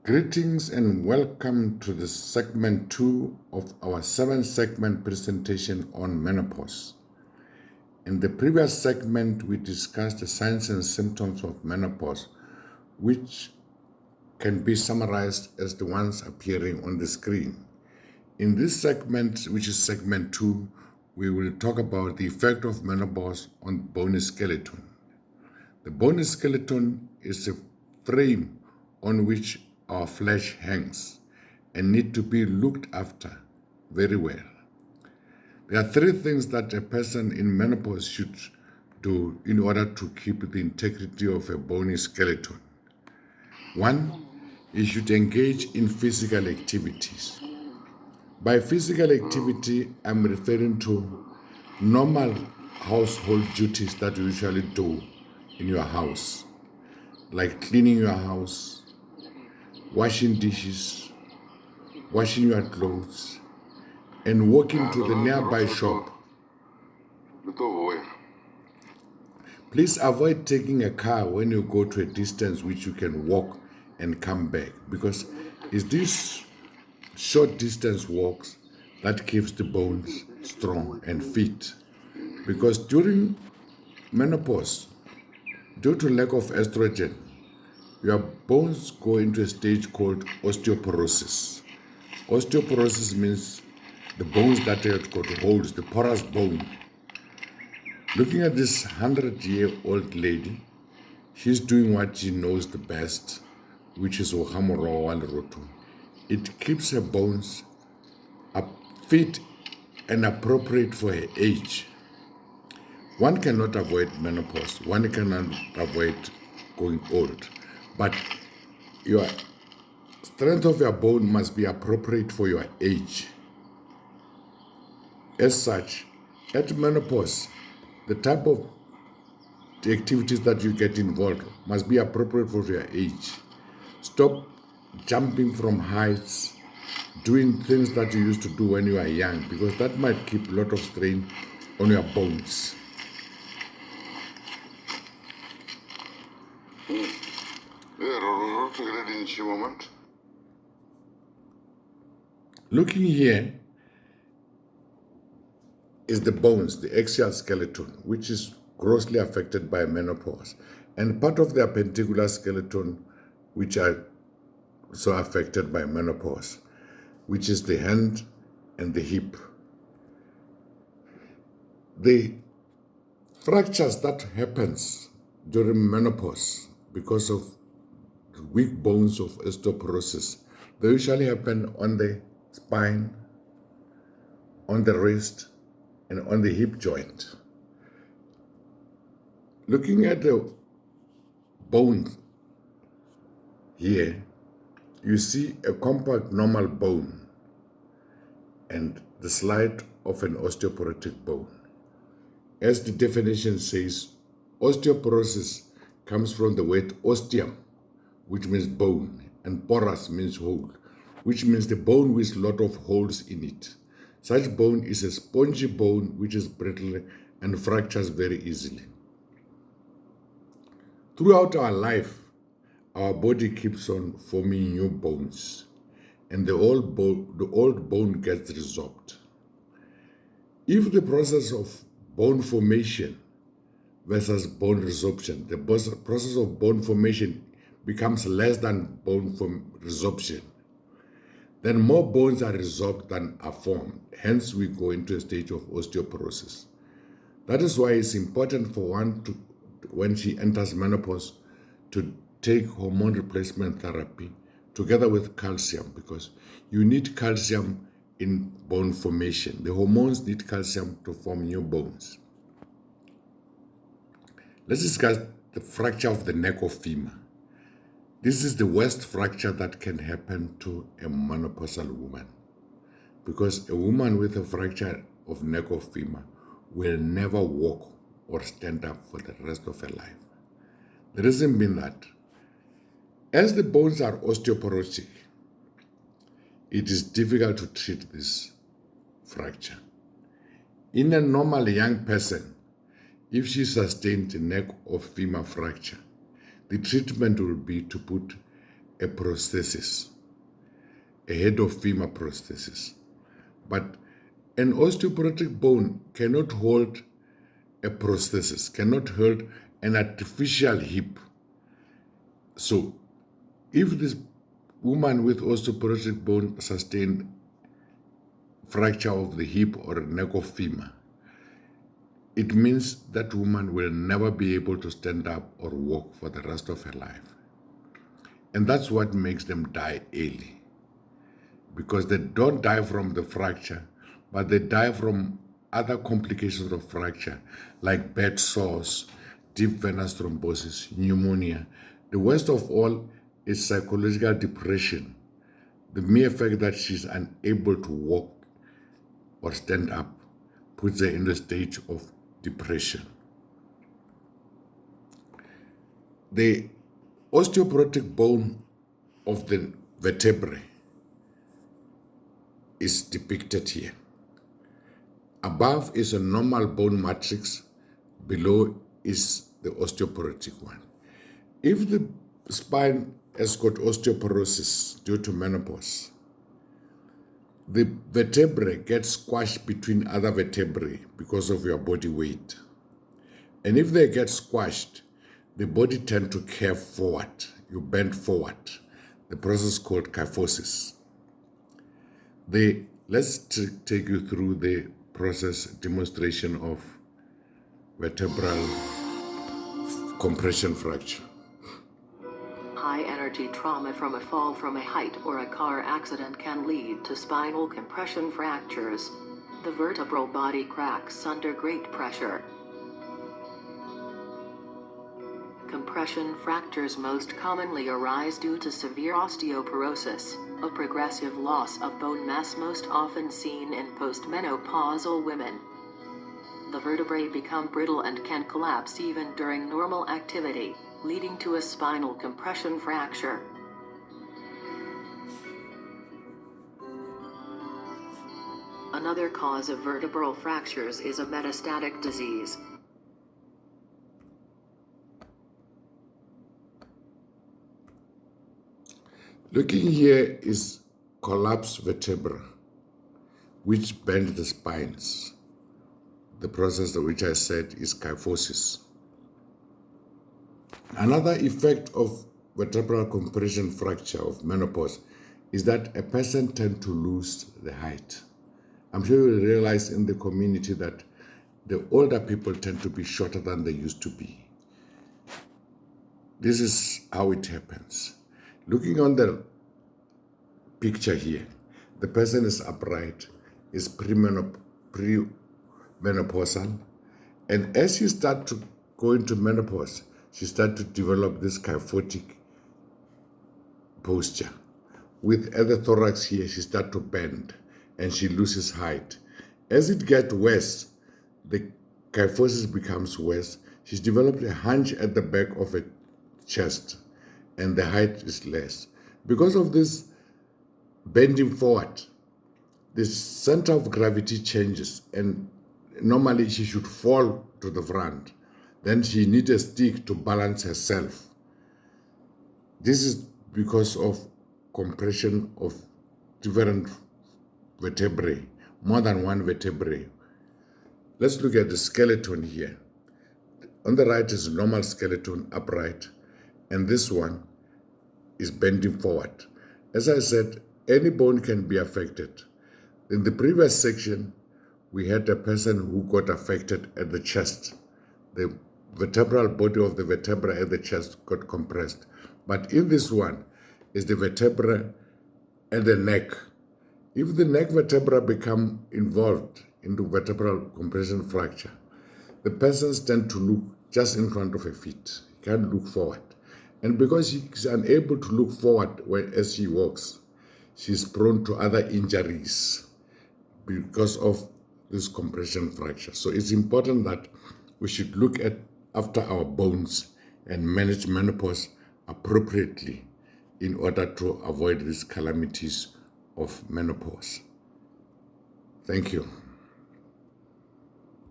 Greetings and welcome to the segment 2 of our 7 segment presentation on menopause. In the previous segment, we discussed the signs and symptoms of menopause, which can be summarized as the ones appearing on the screen. In this segment, which is segment 2, we will talk about the effect of menopause on bony skeleton. The bony skeleton is a frame on which our flesh hangs and need to be looked after very well. There are 3 things that a person in menopause should do in order to keep the integrity of a bony skeleton. 1, he should engage in physical activities. By physical activity, I'm referring to normal household duties that you usually do in your house, like cleaning your house, washing dishes, washing your clothes, and walking to the nearby shop. Please avoid taking a car when you go to a distance which you can walk and come back, because it's these short distance walks that keeps the bones strong and fit. Because during menopause, due to lack of estrogen, your bones go into a stage called osteoporosis. Osteoporosis means the bones that have got holes, the porous bone. Looking at this 100-year-old lady, she's doing what she knows the best, which is Ohamoro Roto. It keeps her bones fit and appropriate for her age. One cannot avoid menopause, one cannot avoid going old, but your strength of your bone must be appropriate for your age. As such, at menopause, the type of activities that you get involved must be appropriate for your age. Stop jumping from heights, doing things that you used to do when you are young, because that might keep a lot of strain on your bones. Looking here is the bones, the axial skeleton, which is grossly affected by menopause, and part of the appendicular skeleton, which are so affected by menopause, which is the hand and the hip. The fractures that happens during menopause because of the weak bones of osteoporosis, they usually happen on the spine, on the wrist, and on the hip joint. Looking at the bone here, you see a compact normal bone and the slide of an osteoporotic bone. As the definition says, osteoporosis comes from the word osteum, which means bone, and porous means hole, which means the bone with a lot of holes in it. Such bone is a spongy bone which is brittle and fractures very easily. Throughout our life, our body keeps on forming new bones, and the old bone gets resorbed. If the process of bone formation versus bone resorption, the process of bone formation becomes less than bone resorption, then more bones are resorbed than are formed. Hence, we go into a stage of osteoporosis. That is why it's important for one to, when she enters menopause, to take hormone replacement therapy together with calcium, because you need calcium in bone formation. The hormones need calcium to form new bones. Let's discuss the fracture of the neck of femur. This is the worst fracture that can happen to a menopausal woman, because a woman with a fracture of neck of femur will never walk or stand up for the rest of her life. The reason being that as the bones are osteoporotic, it is difficult to treat this fracture. In a normal young person, if she sustained a neck of femur fracture, the treatment will be to put a prosthesis, a head of femur prosthesis. But an osteoporotic bone cannot hold a prosthesis, cannot hold an artificial hip. So if this woman with osteoporotic bone sustained fracture of the hip or neck of femur, it means that woman will never be able to stand up or walk for the rest of her life. And that's what makes them die early. Because they don't die from the fracture, but they die from other complications of fracture, like bed sores, deep venous thrombosis, pneumonia. The worst of all is psychological depression. The mere fact that she's unable to walk or stand up puts her in the stage of depression. The osteoporotic bone of the vertebrae is depicted here. Above is a normal bone matrix, below is the osteoporotic one. If the spine has got osteoporosis due to menopause, the vertebrae get squashed between other vertebrae because of your body weight. And if they get squashed, the body tends to curve forward. You bend forward. The process called kyphosis. Let's take you through the process demonstration of vertebral compression fracture. High-energy trauma from a fall from a height or a car accident can lead to spinal compression fractures. The vertebral body cracks under great pressure. Compression fractures most commonly arise due to severe osteoporosis, a progressive loss of bone mass most often seen in postmenopausal women. The vertebrae become brittle and can collapse even during normal activity, leading to a spinal compression fracture. Another cause of vertebral fractures is a metastatic disease. Looking here is collapsed vertebra, which bend the spines. The process of which I said is kyphosis. Another effect of vertebral compression fracture of menopause is that a person tends to lose the height. I'm sure you will realize in the community that the older people tend to be shorter than they used to be. This is how it happens. Looking on the picture here, the person is upright, is premenopausal, and as you start to go into menopause, she starts to develop this kyphotic posture. With the thorax here, she starts to bend and she loses height. As it gets worse, the kyphosis becomes worse. She's developed a hunch at the back of her chest and the height is less. Because of this bending forward, the center of gravity changes and normally she should fall to the front. Then she needs a stick to balance herself. This is because of compression of different vertebrae, more than one vertebrae. Let's look at the skeleton here. On the right is normal skeleton, upright, and this one is bending forward. As I said, any bone can be affected. In the previous section, we had a person who got affected at the chest. The vertebral body of the vertebra at the chest got compressed. But in this one is the vertebra and the neck. If the neck vertebra become involved into vertebral compression fracture, the persons tend to look just in front of her feet. Can't look forward. And because she is unable to look forward as she walks, she is prone to other injuries because of this compression fracture. So it's important that we should look after our bones and manage menopause appropriately in order to avoid these calamities of menopause. Thank you.